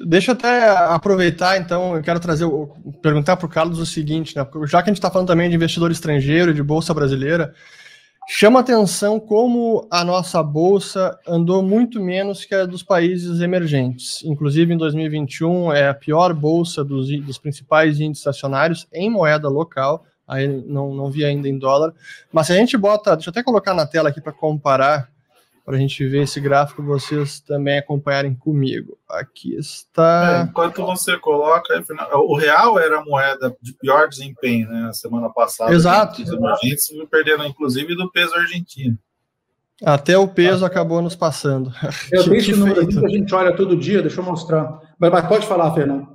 Deixa eu até aproveitar, então, eu quero perguntar para o Carlos o seguinte, né? Já que a gente está falando também de investidor estrangeiro, de Bolsa Brasileira, chama atenção como a nossa Bolsa andou muito menos que a dos países emergentes. Inclusive, em 2021, é a pior Bolsa dos principais índices acionários em moeda local, aí não vi ainda em dólar. Mas se a gente bota, deixa eu até colocar na tela aqui para comparar, para a gente ver esse gráfico, vocês também acompanharem comigo. Aqui está. Enquanto você coloca, o real era a moeda de pior desempenho, né? A semana passada. Exato. Os emergentes perdendo, inclusive, do peso argentino. Até o peso acabou nos passando. Eu tenho esse número aqui que a gente olha todo dia, deixa eu mostrar. Mas pode falar, Fernando.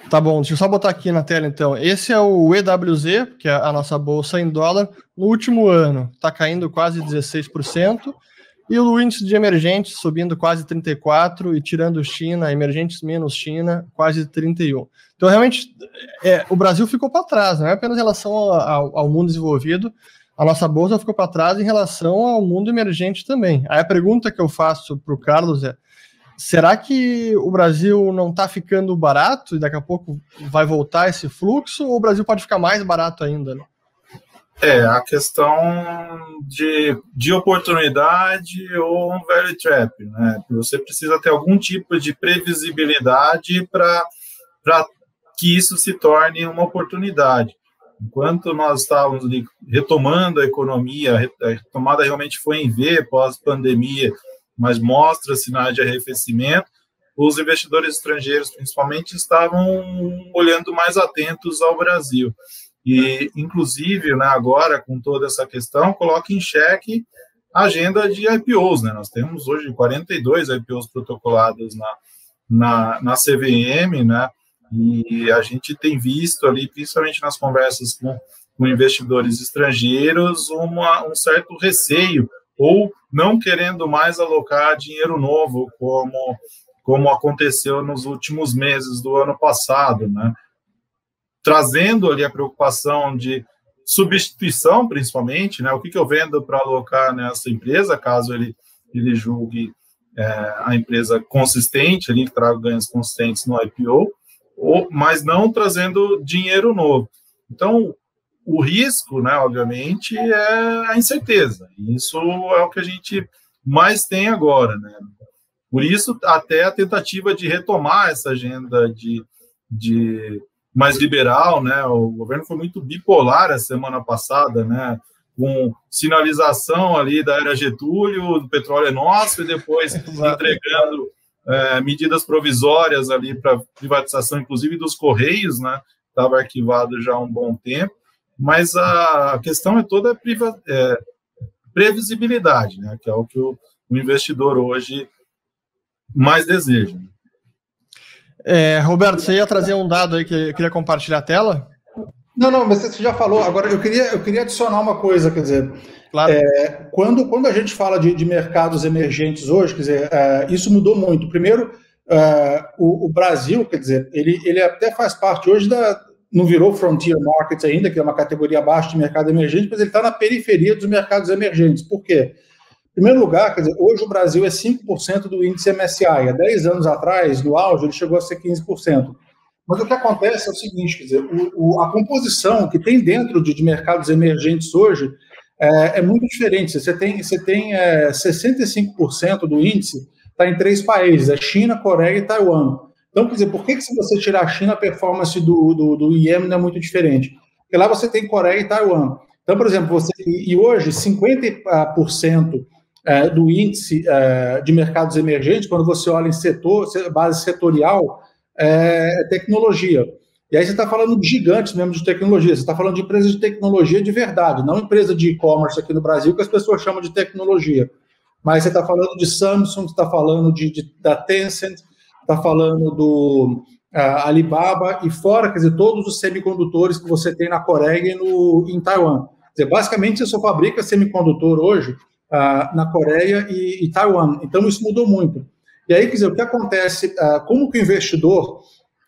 Tá bom, deixa eu só botar aqui na tela, então. Esse é o EWZ, que é a nossa bolsa em dólar, no último ano. Está caindo quase 16%. E o índice de emergentes subindo quase 34%, e tirando China, emergentes menos China, quase 31%. Então, realmente, o Brasil ficou para trás, não é apenas em relação ao mundo desenvolvido, a nossa bolsa ficou para trás em relação ao mundo emergente também. Aí a pergunta que eu faço para o Carlos é, será que o Brasil não está ficando barato e daqui a pouco vai voltar esse fluxo, ou o Brasil pode ficar mais barato ainda, né? A questão de oportunidade ou um value trap, né? Você precisa ter algum tipo de previsibilidade para que isso se torne uma oportunidade. Enquanto nós estávamos retomando a economia, a retomada realmente foi em V pós-pandemia, mas mostra sinais de arrefecimento, os investidores estrangeiros, principalmente, estavam olhando mais atentos ao Brasil. E, inclusive, né, agora, com toda essa questão, coloca em xeque a agenda de IPOs. Né? Nós temos hoje 42 IPOs protocolados na CVM, né? E a gente tem visto ali, principalmente nas conversas com investidores estrangeiros, um certo receio, ou não querendo mais alocar dinheiro novo, como aconteceu nos últimos meses do ano passado, né? Trazendo ali a preocupação de substituição, principalmente, né? O que eu vendo para alocar nessa empresa, caso ele julgue a empresa consistente, ali, que traga ganhos consistentes no IPO, mas não trazendo dinheiro novo. Então, o risco, né, obviamente, é a incerteza. Isso é o que a gente mais tem agora, né? Por isso, até a tentativa de retomar essa agenda de mais liberal, né? O governo foi muito bipolar a semana passada, né? Com sinalização ali da era Getúlio, do petróleo é nosso, e depois entregando medidas provisórias ali para privatização, inclusive dos Correios, né? Estava arquivado já há um bom tempo, mas a questão é toda previsibilidade, né? Que é o que o investidor hoje mais deseja. Roberto, você ia trazer um dado aí que eu queria compartilhar a tela? Não, mas você já falou. Agora, eu queria adicionar uma coisa, quer dizer, claro. Quando a gente fala de mercados emergentes hoje, quer dizer, isso mudou muito. Primeiro, o Brasil, quer dizer, ele até faz parte hoje não virou Frontier Markets ainda, que é uma categoria abaixo de mercado emergente, mas ele está na periferia dos mercados emergentes. Por quê? Em primeiro lugar, quer dizer, hoje o Brasil é 5% do índice MSCI. Há 10 anos atrás, no auge, ele chegou a ser 15%. Mas o que acontece é o seguinte, quer dizer, a composição que tem dentro de mercados emergentes hoje é muito diferente. Você tem 65% do índice está em 3 países, China, Coreia e Taiwan. Então, quer dizer, por que se você tirar a China, a performance do IEM não é muito diferente? Porque lá você tem Coreia e Taiwan. Então, por exemplo, e hoje 50% do índice de mercados emergentes, quando você olha em base setorial, é tecnologia. E aí você está falando de gigantes mesmo de tecnologia, você está falando de empresas de tecnologia de verdade, não empresa de e-commerce aqui no Brasil, que as pessoas chamam de tecnologia. Mas você está falando de Samsung, você está falando da Tencent, está falando do Alibaba, e fora, quer dizer, todos os semicondutores que você tem na Coreia e em Taiwan. Quer dizer, basicamente, você só fabrica semicondutor hoje na Coreia e Taiwan. Então, isso mudou muito. E aí, quer dizer, o que acontece, como que o investidor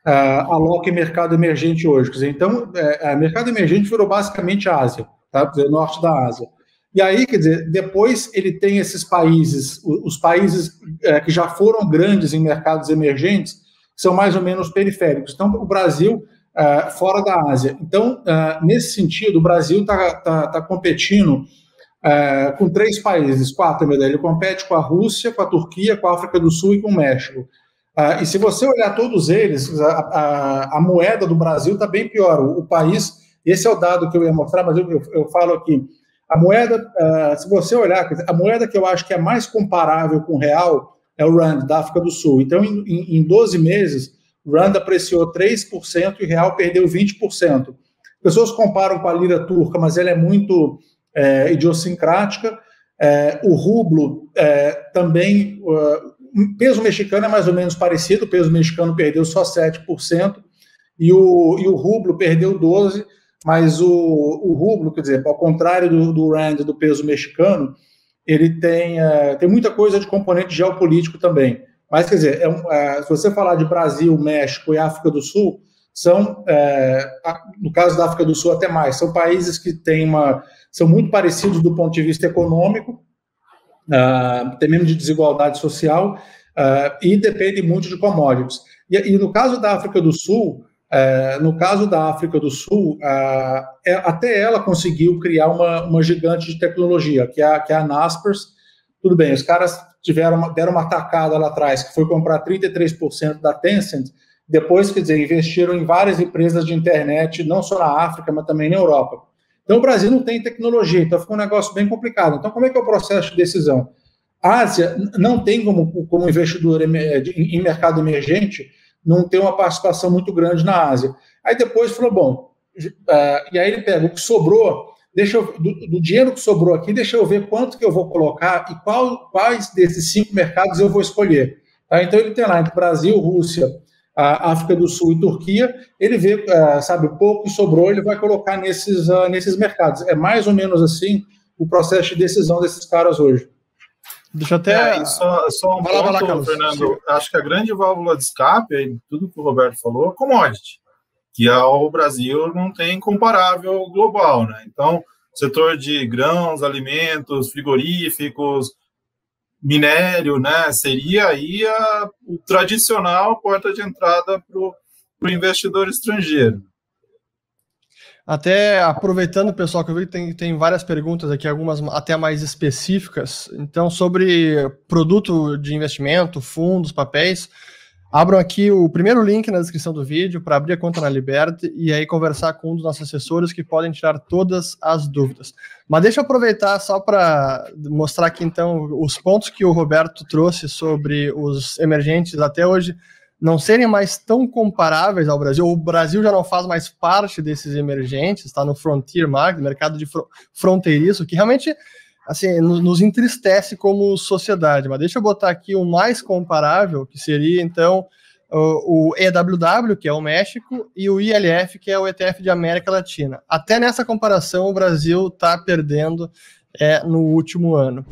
aloca em mercado emergente hoje? Quer dizer, então, mercado emergente virou basicamente a Ásia, tá? Quer dizer, norte da Ásia. E aí, quer dizer, depois ele tem esses países, os países que já foram grandes em mercados emergentes, são mais ou menos periféricos. Então, o Brasil, fora da Ásia. Então, nesse sentido, o Brasil está competindo com 3 países, 4, ele compete com a Rússia, com a Turquia, com a África do Sul e com o México. E se você olhar todos eles, a moeda do Brasil está bem pior. O país, esse é o dado que eu ia mostrar, mas eu falo aqui. A moeda, se você olhar, a moeda que eu acho que é mais comparável com o real é o Rand, da África do Sul. Então, em 12 meses, o Rand apreciou 3% e o real perdeu 20%. Pessoas comparam com a lira turca, mas ela é muito idiosincrática. O rublo também... O peso mexicano é mais ou menos parecido, o peso mexicano perdeu só 7%, e o rublo perdeu 12%, mas o rublo, quer dizer, ao contrário do Rand, do peso mexicano, ele tem muita coisa de componente geopolítico também. Mas, quer dizer, se você falar de Brasil, México e África do Sul, são, no caso da África do Sul até mais, são países que são muito parecidos do ponto de vista econômico, tem mesmo de desigualdade social, e depende muito de commodities. E no caso da África do Sul, até ela conseguiu criar uma gigante de tecnologia, que é a Naspers. Tudo bem, os caras deram uma tacada lá atrás, que foi comprar 33% da Tencent, depois, quer dizer, investiram em várias empresas de internet, não só na África, mas também na Europa. Então, o Brasil não tem tecnologia, então fica um negócio bem complicado. Então, como é que é o processo de decisão? A Ásia não tem como investidor em mercado emergente, não tem uma participação muito grande na Ásia. Aí depois falou, bom, e aí ele pega o que sobrou, do dinheiro que sobrou aqui, deixa eu ver quanto que eu vou colocar e quais desses 5 mercados eu vou escolher. Tá? Então, ele tem lá entre Brasil, Rússia, África do Sul e Turquia, ele vê, sabe, o pouco que sobrou, ele vai colocar nesses mercados. É mais ou menos assim o processo de decisão desses caras hoje. Deixa eu até... só um ponto, Fernando, acho que a grande válvula de escape, aí, tudo que o Roberto falou, é commodity, que o Brasil não tem comparável global, né? Então, setor de grãos, alimentos, frigoríficos, minério, né, seria aí o tradicional porta de entrada para o investidor estrangeiro. Até aproveitando, pessoal, que eu vi que tem várias perguntas aqui, algumas até mais específicas. Então, sobre produto de investimento, fundos, papéis, abram aqui o primeiro link na descrição do vídeo para abrir a conta na Liberty e aí conversar com um dos nossos assessores que podem tirar todas as dúvidas. Mas deixa eu aproveitar só para mostrar aqui, então, os pontos que o Roberto trouxe sobre os emergentes até hoje não serem mais tão comparáveis ao Brasil. O Brasil já não faz mais parte desses emergentes, está no frontier market, mercado de fronteiriço, que realmente assim, nos entristece como sociedade. Mas deixa eu botar aqui o mais comparável, que seria, então, o EWW, que é o México, e o ILF, que é o ETF de América Latina. Até nessa comparação, o Brasil está perdendo no último ano.